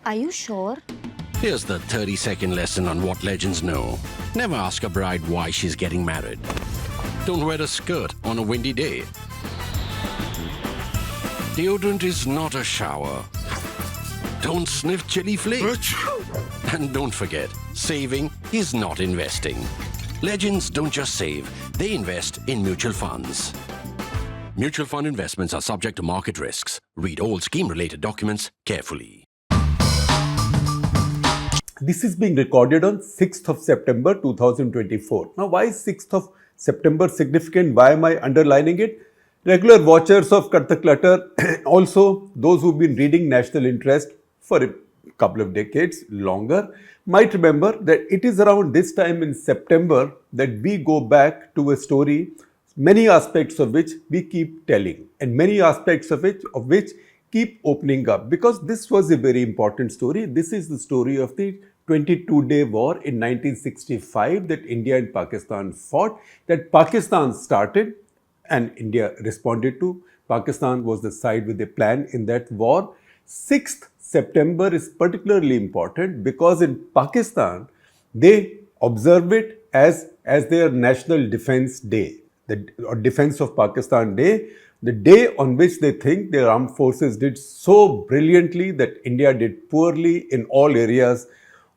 Are you sure? Here's the 30-second lesson on what legends know. Never ask a bride why she's getting married. Don't wear a skirt on a windy day. Deodorant is not a shower. Don't sniff chili flakes. And don't forget, saving is not investing. Legends don't just save, they invest in mutual funds. Mutual fund investments are subject to market risks. Read all scheme-related documents carefully. This is being recorded on 6th of September 2024. Now, why is 6th of September significant? Why am I underlining it? Regular watchers of Cut the Clutter, also those who've been reading National Interest for a couple of decades longer, might remember that it is around this time in September that we go back to a story, many aspects of which we keep telling, and many aspects of which keep opening up, because this was a very important story. This is the story of the 22-day war in 1965 that India and Pakistan fought, that Pakistan started and India responded to. Pakistan was the side with a plan in that war. 6th September is particularly important because in Pakistan, they observe it as their National Defense Day, or Defense of Pakistan Day, the day on which they think their armed forces did so brilliantly that India did poorly in all areas,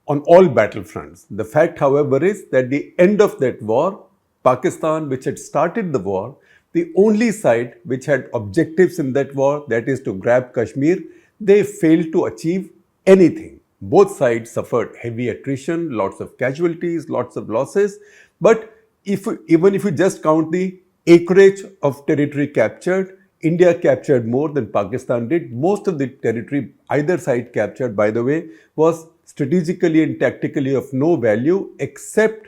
on all battlefronts. The fact, however, is that the end of that war, Pakistan, which had started the war, the only side which had objectives in that war, that is to grab Kashmir, they failed to achieve anything. Both sides suffered heavy attrition, lots of casualties, lots of losses. But even if you just count the acreage of territory captured, India captured more than Pakistan did. Most of the territory either side captured, by the way, was strategically and tactically of no value except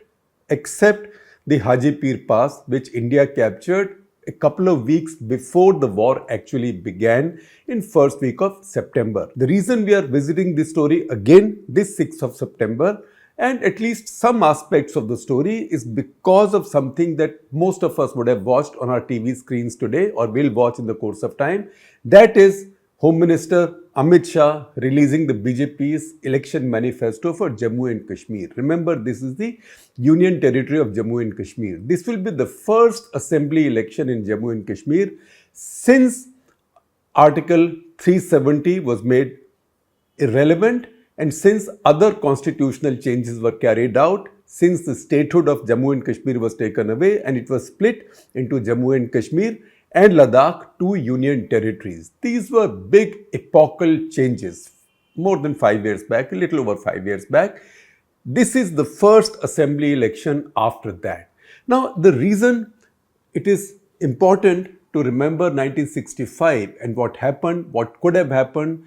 the Haji Pir Pass, which India captured a couple of weeks before the war actually began in first week of September. The reason we are visiting this story again this 6th of September, and at least some aspects of the story, is because of something that most of us would have watched on our TV screens today or will watch in the course of time. That is Home Minister Amit Shah releasing the BJP's election manifesto for Jammu and Kashmir. Remember, this is the Union Territory of Jammu and Kashmir. This will be the first assembly election in Jammu and Kashmir since Article 370 was made irrelevant, and since other constitutional changes were carried out, since the statehood of Jammu and Kashmir was taken away and it was split into Jammu and Kashmir and Ladakh, two union territories. These were big epochal changes more than 5 years back, a little over 5 years back. This is the first assembly election after that. Now, the reason it is important to remember 1965 and what happened, what could have happened,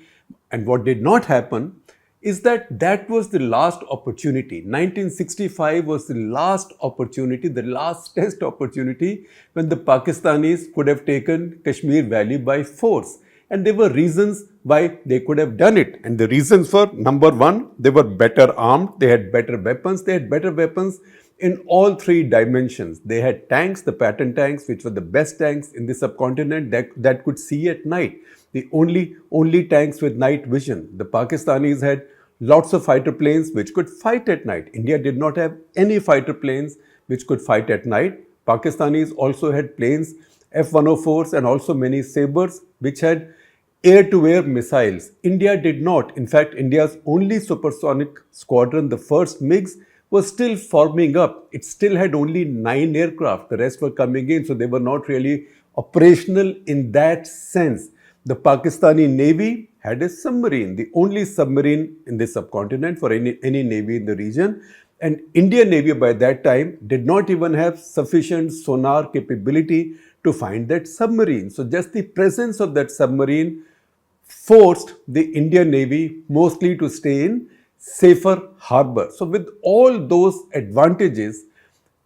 and what did not happen is that was the last opportunity. 1965 was the last opportunity, the last test opportunity when the Pakistanis could have taken Kashmir Valley by force. And there were reasons why they could have done it. And the reasons were, number one, they were better armed, they had better weapons, in all three dimensions. They had tanks, the Patton tanks, which were the best tanks in the subcontinent that could see at night. The only tanks with night vision. The Pakistanis had lots of fighter planes which could fight at night. India did not have any fighter planes which could fight at night. Pakistanis also had planes, F-104s, and also many Sabres which had air-to-air missiles. India did not. In fact, India's only supersonic squadron, the first MiGs, was still forming up. It still had only 9 aircraft. The rest were coming in, so they were not really operational in that sense. The Pakistani Navy had a submarine, the only submarine in the subcontinent for any navy in the region. And Indian Navy by that time did not even have sufficient sonar capability to find that submarine. So just the presence of that submarine forced the Indian Navy mostly to stay in safer harbor. So with all those advantages,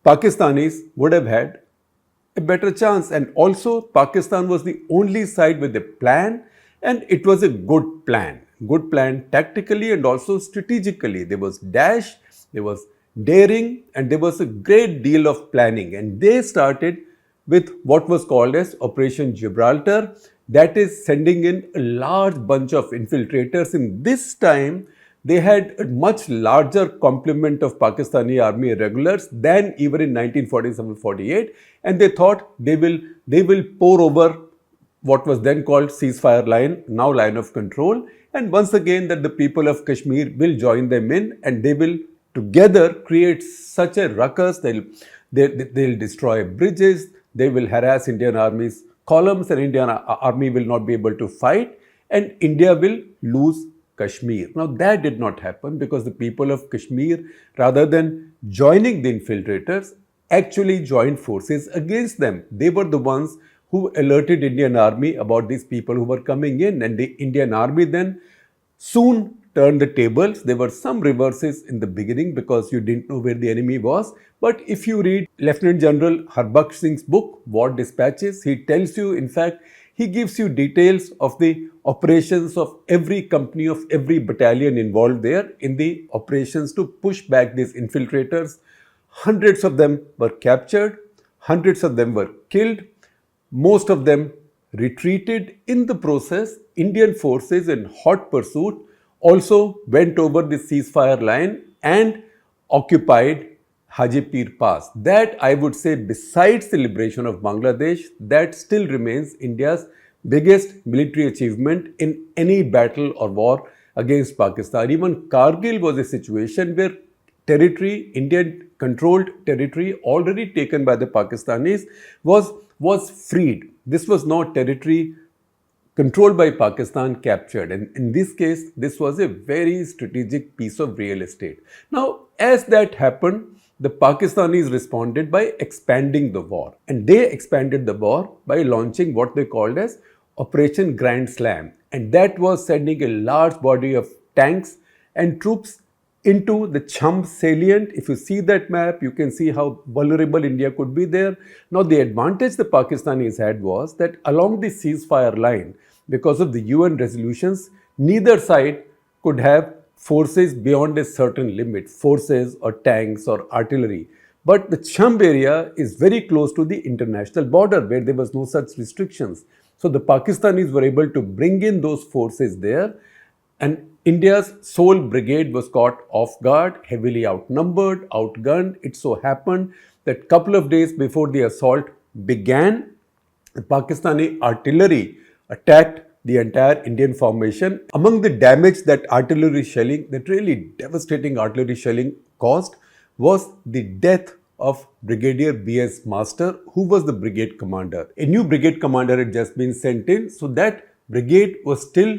Pakistanis would have had a better chance. And also, Pakistan was the only side with a plan, and it was a good plan. Good plan tactically and also strategically. There was dash, there was daring, and there was a great deal of planning. And they started with what was called as Operation Gibraltar. that is sending in a large bunch of infiltrators. In this time, they had a much larger complement of Pakistani army regulars than even in 1947-48, and they thought they will pour over what was then called ceasefire line, now line of control, and once again that the people of Kashmir will join them in, and they will together create such a ruckus. They'll destroy bridges, they will harass Indian Army's columns, and Indian Army will not be able to fight, and India will lose Kashmir. Now that did not happen because the people of Kashmir, rather than joining the infiltrators, actually joined forces against them. They were the ones who alerted Indian Army about these people who were coming in, and the Indian Army then soon turned the tables. There were some reverses in the beginning because you didn't know where the enemy was. But if you read Lieutenant General Harbaksh Singh's book, War Dispatches, he tells you, in fact, he gives you details of the operations of every company, of every battalion involved there in the operations to push back these infiltrators. Hundreds of them were captured, hundreds of them were killed, most of them retreated. In the process, Indian forces in hot pursuit also went over the ceasefire line and occupied Haji Pir Pass. That, I would say, besides the liberation of Bangladesh, that still remains India's biggest military achievement in any battle or war against Pakistan. Even Kargil was a situation where territory, Indian controlled territory already taken by the Pakistanis, was freed. This was not territory controlled by Pakistan captured. And in this case, this was a very strategic piece of real estate. Now, as that happened, the Pakistanis responded by expanding the war. And they expanded the war by launching what they called as Operation Grand Slam. And that was sending a large body of tanks and troops into the Cham salient. If you see that map, you can see how vulnerable India could be there. Now, the advantage the Pakistanis had was that along the ceasefire line, because of the UN resolutions, neither side could have forces beyond a certain limit, forces or tanks or artillery. But the Cham area is very close to the international border where there was no such restrictions. So the Pakistanis were able to bring in those forces there, and India's sole brigade was caught off guard, heavily outnumbered, outgunned. It so happened that a couple of days before the assault began, the Pakistani artillery attacked the entire Indian formation. Among the damage that artillery shelling, that really devastating artillery shelling caused, was the death of Brigadier B.S. Master, who was the brigade commander. A new brigade commander had just been sent in, so that brigade was still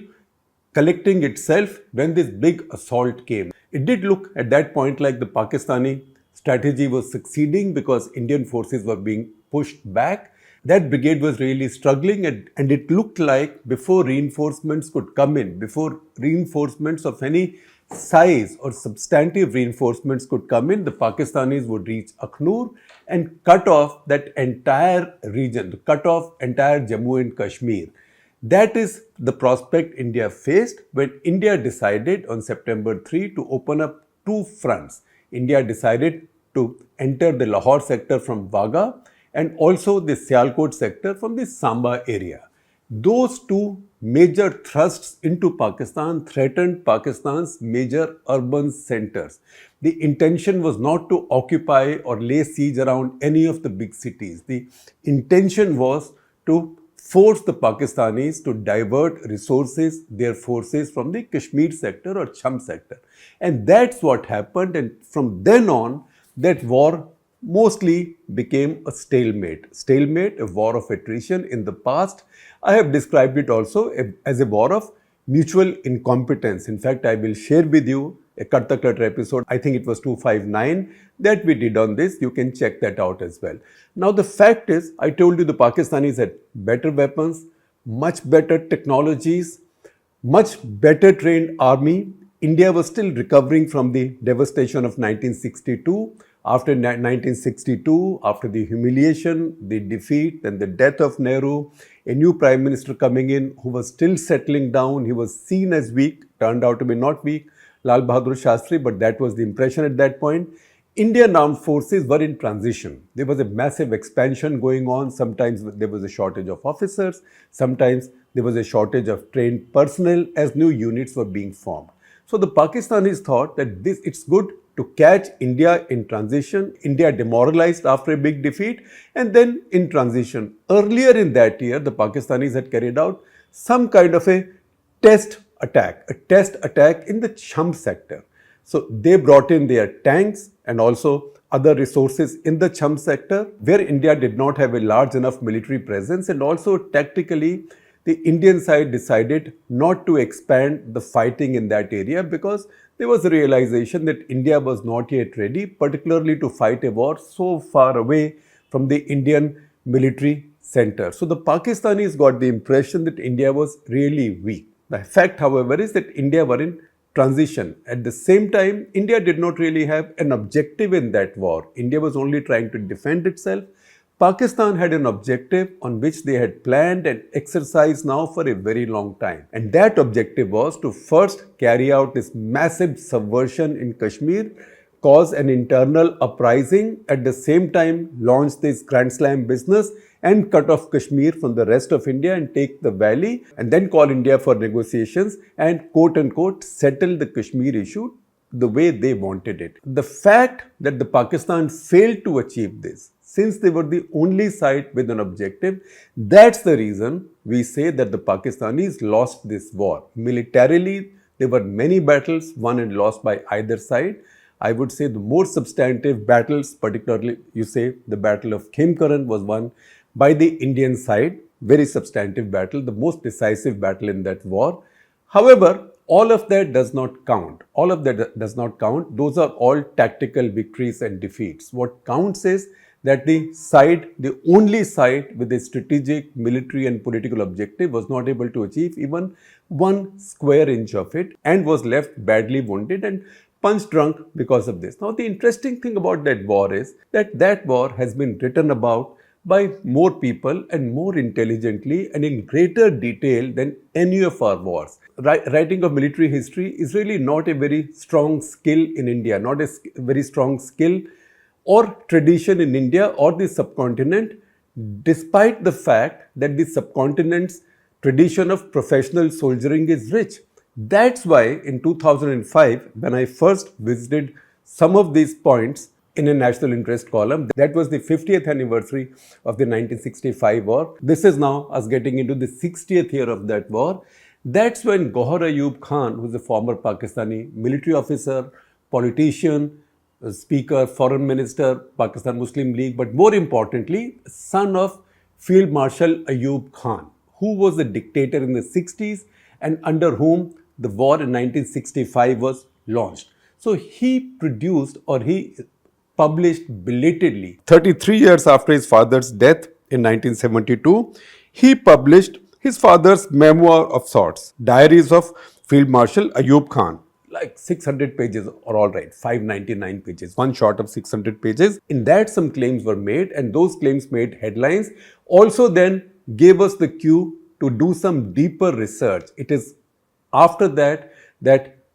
collecting itself when this big assault came. It did look at that point like the Pakistani strategy was succeeding because Indian forces were being pushed back. That brigade was really struggling, and it looked like before reinforcements could come in, before reinforcements of any size or substantive reinforcements could come in, the Pakistanis would reach Akhnur and cut off that entire region, cut off entire Jammu and Kashmir. That is the prospect India faced when India decided on September 3 to open up two fronts. India decided to enter the Lahore sector from Wagah and also the Sialkot sector from the Samba area. Those two major thrusts into Pakistan threatened Pakistan's major urban centers. The intention was not to occupy or lay siege around any of the big cities. The intention was to force the Pakistanis to divert resources, their forces from the Kashmir sector or Cham sector. And that's what happened, and from then on, that war mostly became a stalemate. Stalemate, a war of attrition. In the past, I have described it also as a war of mutual incompetence. In fact, I will share with you a Karta Clutter episode, I think it was 259, that we did on this. You can check that out as well. Now, the fact is, I told you the Pakistanis had better weapons, much better technologies, much better trained army. India was still recovering from the devastation of 1962. After 1962, after the humiliation, the defeat, and the death of Nehru, a new prime minister coming in who was still settling down, he was seen as weak, turned out to be not weak, Lal Bahadur Shastri, but that was the impression at that point. Indian armed forces were in transition. There was a massive expansion going on. Sometimes there was a shortage of officers. Sometimes there was a shortage of trained personnel as new units were being formed. So the Pakistanis thought that it's good to catch India in transition. India demoralized after a big defeat, and then in transition. Earlier in that year, the Pakistanis had carried out some kind of a test attack in the Cham sector. So they brought in their tanks and also other resources in the Cham sector where India did not have a large enough military presence, and also tactically the Indian side decided not to expand the fighting in that area because there was a realization that India was not yet ready, particularly to fight a war so far away from the Indian military center. So the Pakistanis got the impression that India was really weak. The fact, however, is that India were in transition. At the same time, India did not really have an objective in that war. India was only trying to defend itself. Pakistan had an objective on which they had planned and exercised now for a very long time. And that objective was to first carry out this massive subversion in Kashmir, cause an internal uprising, at the same time launch this Grand Slam business and cut off Kashmir from the rest of India and take the valley, and then call India for negotiations and quote unquote settle the Kashmir issue the way they wanted it. The fact that the Pakistan failed to achieve this, since they were the only side with an objective, that's the reason we say that the Pakistanis lost this war. Militarily, there were many battles won and lost by either side. I would say the more substantive battles, particularly you say the Battle of Khemkaran was won by the Indian side, very substantive battle, the most decisive battle in that war. However, all of that does not count. All of that does not count. Those are all tactical victories and defeats. What counts is that the only side with a strategic, military and political objective was not able to achieve even 1 square inch of it and was left badly wounded and punch drunk because of this. Now, the interesting thing about that war is that war has been written about by more people and more intelligently and in greater detail than any of our wars. Writing of military history is really not a very strong skill in India, not a very strong skill or tradition in India or the subcontinent, despite the fact that the subcontinent's tradition of professional soldiering is rich. That's why in 2005, when I first visited some of these points in a national interest column, that was the 50th anniversary of the 1965 war. This is now us getting into the 60th year of that war. That's when Gohar Ayub Khan, who's a former Pakistani military officer, politician, speaker, foreign minister, Pakistan Muslim League, but more importantly, son of Field Marshal Ayub Khan, who was a dictator in the 60s and under whom the war in 1965 was launched. So he published belatedly, 33 years after his father's death in 1972, he published his father's memoir of sorts, Diaries of Field Marshal Ayub Khan. Like 600 pages, or all right, 599 pages, one short of 600 pages. In that, some claims were made, and those claims made headlines. Also then gave us the cue to do some deeper research. It is after that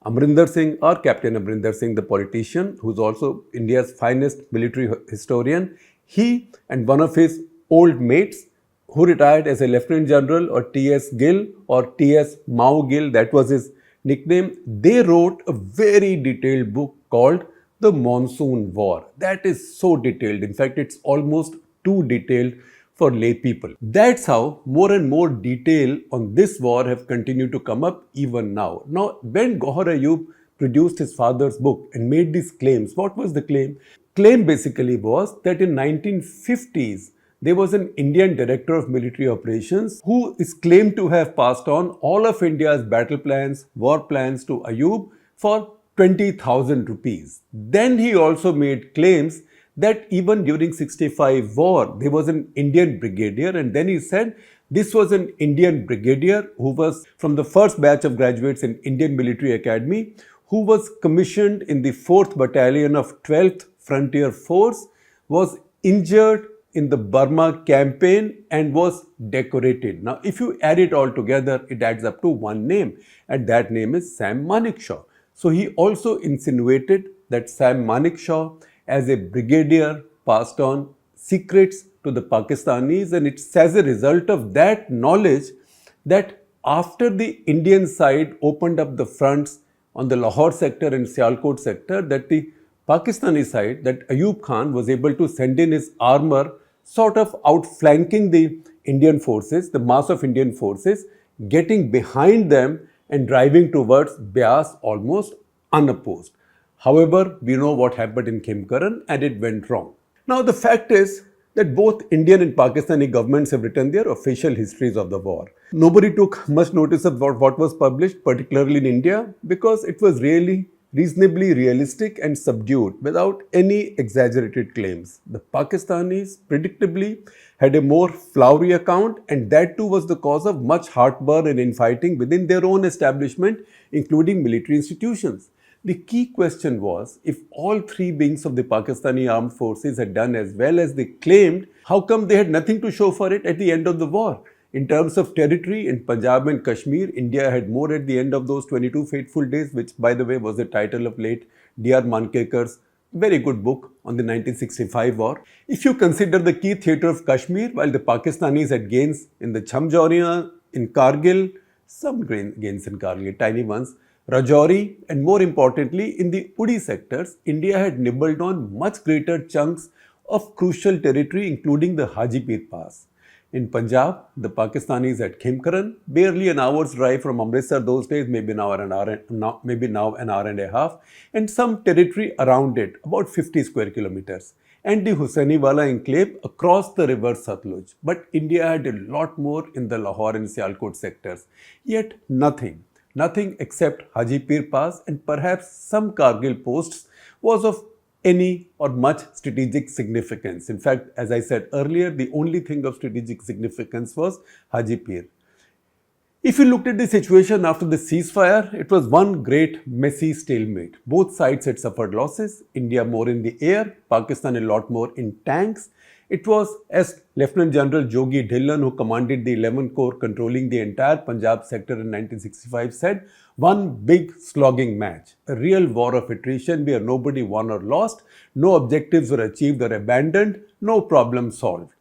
Amrinder Singh, or Captain Amrinder Singh, the politician, who's also India's finest military historian, he and one of his old mates who retired as a Lieutenant General, or T.S. Gill, or T.S. Mao Gill, that was his nickname, they wrote a very detailed book called The Monsoon War. That is so detailed. In fact, it's almost too detailed for lay people. That's how more and more detail on this war have continued to come up even now. Now, when Gohar Ayub produced his father's book and made these claims, what was the claim? Claim basically was that in 1950s, there was an Indian director of military operations who is claimed to have passed on all of India's battle plans, war plans to Ayub for 20,000 rupees. Then he also made claims that even during 65 war, there was an Indian brigadier, and then he said this was an Indian brigadier who was from the first batch of graduates in Indian Military Academy, who was commissioned in the 4th Battalion of 12th Frontier Force, was injured in the Burma campaign and was decorated. Now, if you add it all together, it adds up to one name, and that name is Sam Manekshaw. So he also insinuated that Sam Manekshaw as a brigadier passed on secrets to the Pakistanis, and it's as a result of that knowledge that after the Indian side opened up the fronts on the Lahore sector and Sialkot sector, that the Pakistani side, that Ayub Khan was able to send in his armor, sort of outflanking the Indian forces, the mass of Indian forces, getting behind them and driving towards Beas almost unopposed. However, we know what happened in Khimkaran and it went wrong. Now, the fact is that both Indian and Pakistani governments have written their official histories of the war. Nobody took much notice of what was published, particularly in India, because it was really reasonably realistic and subdued without any exaggerated claims. The Pakistanis, predictably, had a more flowery account, and that too was the cause of much heartburn and infighting within their own establishment, including military institutions. The key question was, if all three wings of the Pakistani armed forces had done as well as they claimed, how come they had nothing to show for it at the end of the war? In terms of territory, in Punjab and Kashmir, India had more at the end of those 22 fateful days, which, by the way, was the title of late D.R. Mankekar's very good book on the 1965 war. If you consider the key theatre of Kashmir, while the Pakistanis had gains in the Chamjauria, in Kargil, some gains in Kargil, tiny ones, Rajouri, and more importantly, in the Uri sectors, India had nibbled on much greater chunks of crucial territory, including the Haji Pir Pass. In Punjab, the Pakistanis at Khimkaran, barely an hour's drive from Amritsar those days, maybe now an hour and a half, and some territory around it, about 50 square kilometers, and the Hussainiwala enclave across the river Satluj. But India had a lot more in the Lahore and Sialkot sectors. Yet nothing except Haji Pir Pass and perhaps some Kargil posts was of any or much strategic significance. In fact, as I said earlier, the only thing of strategic significance was Haji Pir. If you looked at the situation after the ceasefire, it was one great messy stalemate. Both sides had suffered losses, India more in the air, Pakistan a lot more in tanks. It was, as Lieutenant General Jogi Dhillon, who commanded the 11th Corps controlling the entire Punjab sector in 1965, said, one big slogging match, a real war of attrition where nobody won or lost, no objectives were achieved or abandoned, no problem solved.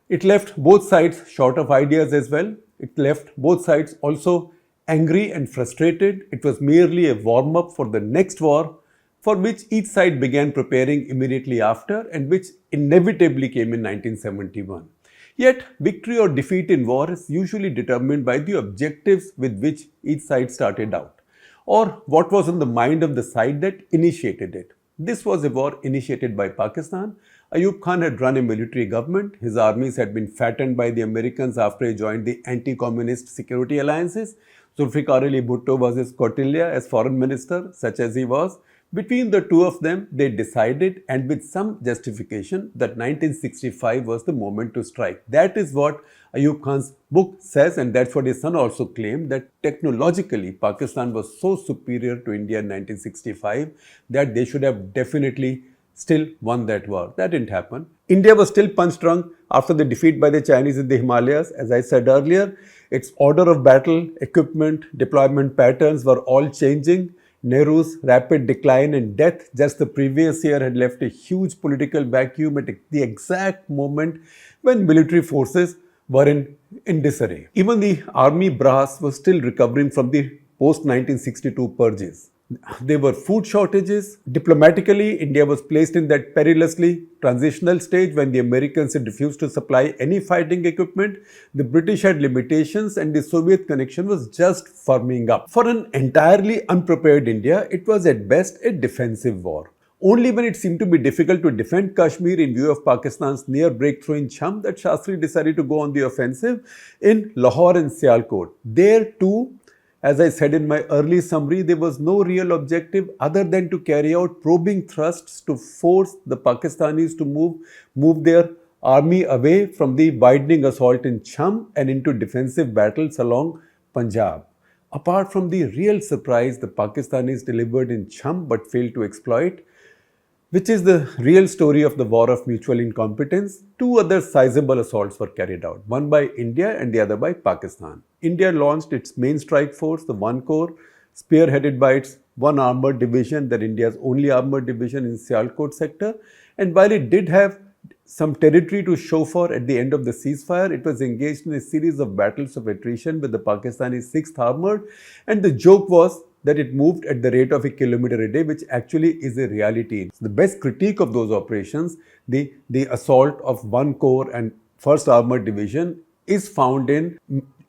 It left both sides short of ideas as well. It left both sides also angry and frustrated. It was merely a warm-up for the next war, for which each side began preparing immediately after and which inevitably came in 1971. Yet, victory or defeat in war is usually determined by the objectives with which each side started out, or what was on the mind of the side that initiated it. This was a war initiated by Pakistan. Ayub Khan had run a military government. His armies had been fattened by the Americans after he joined the anti-communist security alliances. Zulfikar Ali Bhutto was his Kautilya as foreign minister, such as he was. Between the two of them, they decided, and with some justification, that 1965 was the moment to strike. That is what Ayub Khan's book says, and that's what his son also claimed, that technologically Pakistan was so superior to India in 1965 that they should have definitely still won that war. That didn't happen. India was still punch-drunk after the defeat by the Chinese in the Himalayas. As I said earlier, its order of battle, equipment, deployment patterns were all changing. Nehru's rapid decline and death just the previous year had left a huge political vacuum at the exact moment when military forces were in disarray. Even the army brass was still recovering from the post-1962 purges. There were food shortages. Diplomatically, India was placed in that perilously transitional stage when the Americans had refused to supply any fighting equipment. The British had limitations and the Soviet connection was just firming up. For an entirely unprepared India, it was at best a defensive war. Only when it seemed to be difficult to defend Kashmir in view of Pakistan's near breakthrough in Cham that Shastri decided to go on the offensive in Lahore and Sialkot. There too, as I said in my early summary, there was no real objective other than to carry out probing thrusts to force the Pakistanis to move their army away from the widening assault in Cham and into defensive battles along Punjab. Apart from the real surprise the Pakistanis delivered in Cham but failed to exploit, which is the real story of the war of mutual incompetence, two other sizable assaults were carried out, one by India and the other by Pakistan. India launched its main strike force, the 1 Corps, spearheaded by its one armored division, then India's only armored division in Sialkot sector. And while it did have some territory to show for at the end of the ceasefire, it was engaged in a series of battles of attrition with the Pakistani 6th Armored, and the joke was that it moved at the rate of a kilometer a day, which actually is a reality. The best critique of those operations, the assault of 1 Corps and 1st Armored Division, is found in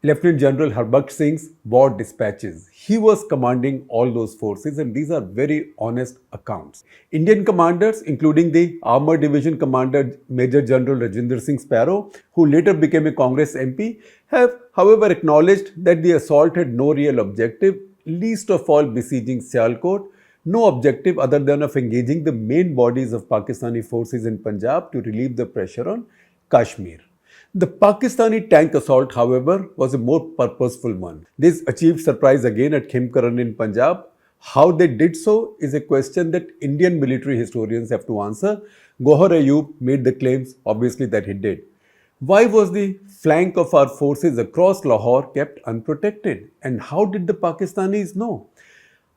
Lieutenant General Harbaksh Singh's war dispatches. He was commanding all those forces, and these are very honest accounts. Indian commanders, including the Armored Division Commander Major General Rajinder Singh Sparrow, who later became a Congress MP, have, however, acknowledged that the assault had no real objective, least of all besieging Sialkot, no objective other than of engaging the main bodies of Pakistani forces in Punjab to relieve the pressure on Kashmir. The Pakistani tank assault, however, was a more purposeful one. This achieved surprise again at Khimkaran in Punjab. How they did so is a question that Indian military historians have to answer. Gohar Ayub made the claims, obviously, that he did. Why was the flank of our forces across Lahore kept unprotected? And how did the Pakistanis know?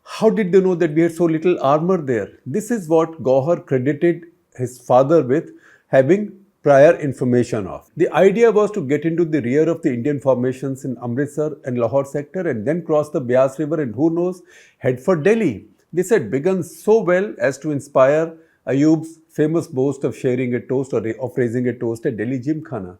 How did they know that we had so little armor there? This is what Gohar credited his father with having prior information of. The idea was to get into the rear of the Indian formations in Amritsar and Lahore sector and then cross the Beas River and who knows, head for Delhi. This had begun so well as to inspire Ayub's famous boast of sharing a toast or of raising a toast at Delhi Gymkhana.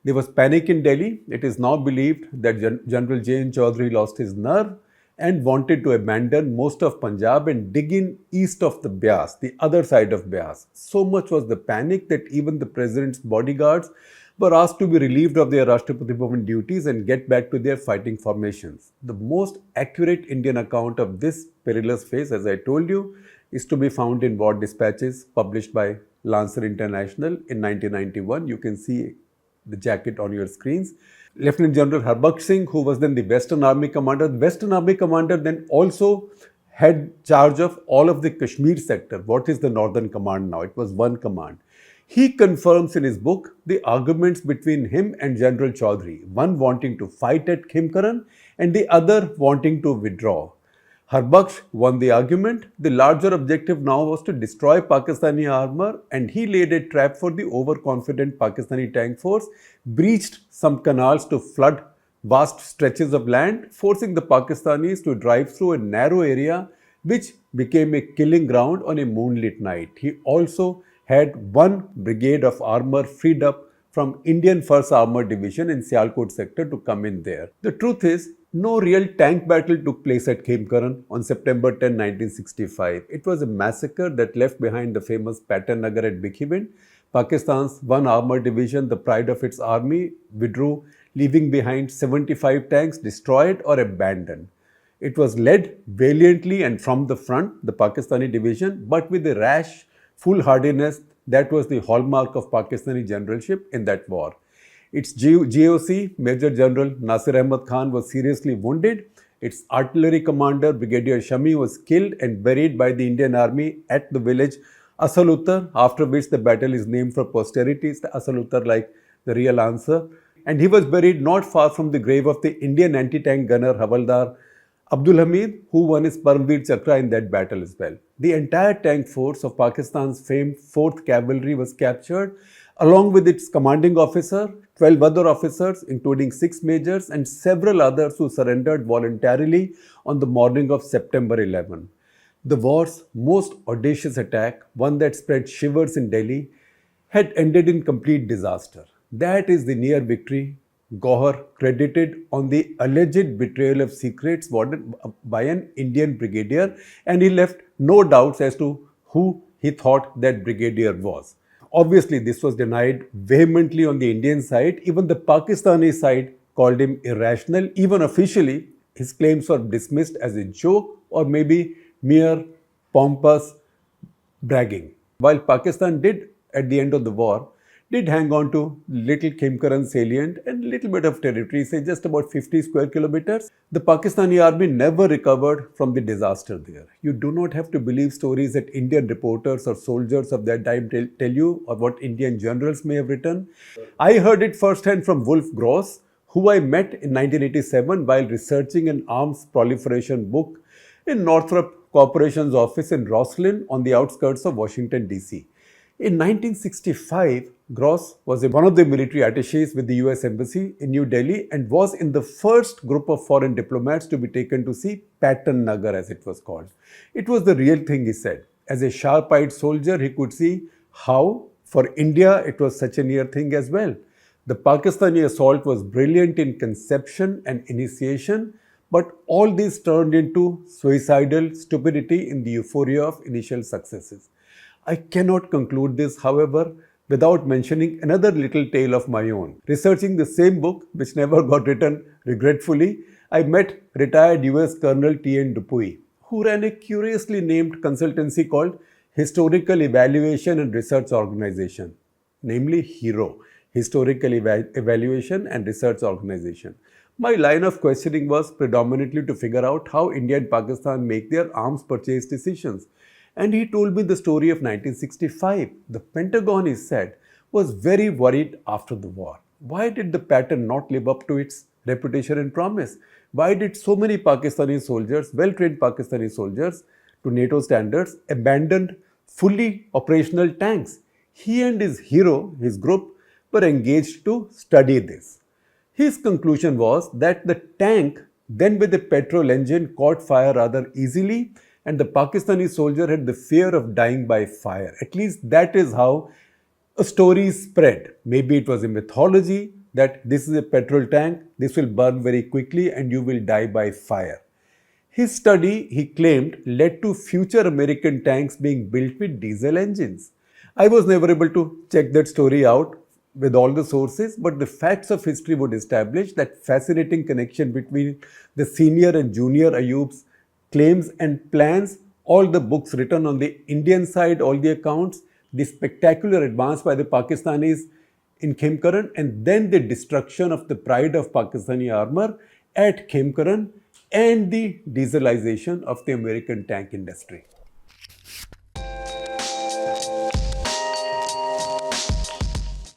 There was panic in Delhi. It is now believed that General J.N. Chaudhary lost his nerve and wanted to abandon most of Punjab and dig in east of the Beas, the other side of Beas. So much was the panic that even the president's bodyguards were asked to be relieved of their Rashtrapati Bhavan duties and get back to their fighting formations. The most accurate Indian account of this perilous phase, as I told you, is to be found in war dispatches published by Lancer International in 1991. You can see the jacket on your screens. Lieutenant General Harbaksh Singh, who was then the Western Army Commander. The Western Army Commander then also had charge of all of the Kashmir sector. What is the Northern Command now? It was one command. He confirms in his book the arguments between him and General Chaudhary, one wanting to fight at Khimkaran and the other wanting to withdraw. Harbaksh won the argument. The larger objective now was to destroy Pakistani armor, and he laid a trap for the overconfident Pakistani tank force, breached some canals to flood vast stretches of land, forcing the Pakistanis to drive through a narrow area which became a killing ground on a moonlit night. He also had one brigade of armor freed up from Indian 1st Armored Division in Sialkot sector to come in there. The truth is, no real tank battle took place at Khimkaran on September 10, 1965. It was a massacre that left behind the famous Patan Nagar at Bikhibind. Pakistan's 1 Armored Division, the pride of its army, withdrew, leaving behind 75 tanks destroyed or abandoned. It was led valiantly and from the front, the Pakistani division, but with a rash foolhardiness that was the hallmark of Pakistani generalship in that war. Its GOC, Major General Nasir Ahmad Khan, was seriously wounded. Its artillery commander, Brigadier Shami, was killed and buried by the Indian Army at the village Asal Uttar, after which the battle is named for posterity. It's the Asal Uttar, like the real answer. And he was buried not far from the grave of the Indian anti-tank gunner Havaldar Abdul Hamid, who won his Paramveer Chakra in that battle as well. The entire tank force of Pakistan's famed 4th Cavalry was captured, along with its commanding officer, 12 other officers, including 6 majors, and several others who surrendered voluntarily on the morning of September 11. The war's most audacious attack, one that spread shivers in Delhi, had ended in complete disaster. That is the near victory Gohar credited on the alleged betrayal of secrets by an Indian brigadier, and he left no doubts as to who he thought that brigadier was. Obviously, this was denied vehemently on the Indian side. Even the Pakistani side called him irrational. Even officially, his claims were dismissed as a joke or maybe mere pompous bragging. While Pakistan did, at the end of the war, did hang on to little Khimkaran salient and little bit of territory, say just about 50 square kilometers, the Pakistani army never recovered from the disaster there. You do not have to believe stories that Indian reporters or soldiers of that time tell you, or what Indian generals may have written. I heard it firsthand from Wolf Gross, who I met in 1987 while researching an arms proliferation book in Northrop, Corporation's office in Rosslyn on the outskirts of Washington, D.C. In 1965, Gross was one of the military attaches with the US Embassy in New Delhi and was in the first group of foreign diplomats to be taken to see Patan Nagar, as it was called. It was the real thing, he said. As a sharp-eyed soldier, he could see how, for India, it was such a near thing as well. The Pakistani assault was brilliant in conception and initiation, but all this turned into suicidal stupidity in the euphoria of initial successes. I cannot conclude this, however, without mentioning another little tale of my own. Researching the same book, which never got written regretfully, I met retired US Colonel T.N. Dupuy, who ran a curiously named consultancy called Historical Evaluation and Research Organization, namely HERO, Historical Evaluation and Research Organization. My line of questioning was predominantly to figure out how India and Pakistan make their arms purchase decisions. And he told me the story of 1965. The Pentagon, he said, was very worried after the war. Why did the pattern not live up to its reputation and promise? Why did so many Pakistani soldiers, well-trained Pakistani soldiers, to NATO standards, abandon fully operational tanks? He and his hero, his group, were engaged to study this. His conclusion was that the tank, then with a petrol engine, caught fire rather easily, and the Pakistani soldier had the fear of dying by fire. At least that is how a story spread. Maybe it was a mythology that this is a petrol tank, this will burn very quickly and you will die by fire. His study, he claimed, led to future American tanks being built with diesel engines. I was never able to check that story out with all the sources, but the facts of history would establish that fascinating connection between the senior and junior Ayub's claims and plans, all the books written on the Indian side, all the accounts, the spectacular advance by the Pakistanis in Khemkaran, and then the destruction of the pride of Pakistani armor at Khemkaran, and the dieselization of the American tank industry.